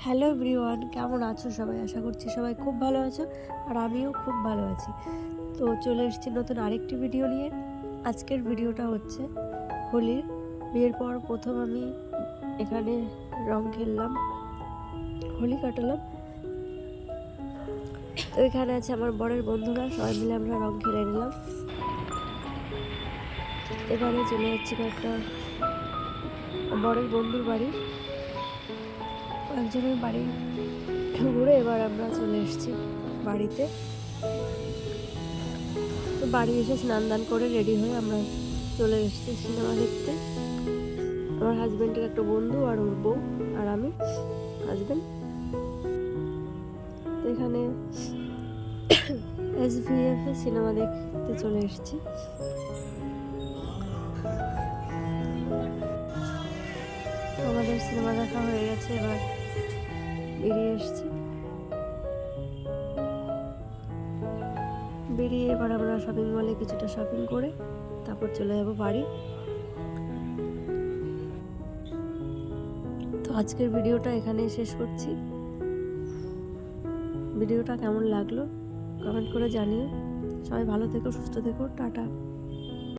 Hello everyone, কেমন আছো সবাই? আশা করছি সবাই খুব ভালো আছো, আর আমিও খুব ভালো আছি। তো চলে এসেছি নতুন আরেকটি ভিডিও নিয়ে। আজকের ভিডিওটা হচ্ছে হোলির। বিয়ের পর প্রথম আমি এখানে রং খেললাম, হোলি কাটালাম। তো এখানে আছে আমার বরের বন্ধুরা, সবাই মিলে আমরা রং খেলে নিলাম। এবারে চলে যাচ্ছি একটা বরের বন্ধুর বাড়ি, একজনের বাড়ি ঘুরে এবার আমরা চলে এসেছি বাড়িতে। তো বাড়ি এসে স্নান দান করে রেডি হয়ে আমরা চলে এসেছি সিনেমা দেখতে। আমার হাজব্যান্ডের একটা বন্ধু আর ওর বউ আর আমি, হাজব্যান্ড। তো এখানে SVF এ সিনেমা দেখতে চলে এসেছি। আমাদের সিনেমা দেখা হয়ে গেছে, এবার বেরিয়ে এসেছি। বেরিয়ে এবার আমরা শপিং মলে কিছুটা শপিং করে তারপর চলে যাব বাড়ি। তো আজকের ভিডিওটা এখানেই শেষ করছি। ভিডিওটা কেমন লাগলো কমেন্ট করে জানিও। সবাই ভালো থেকো, সুস্থ থেকো, টাটা।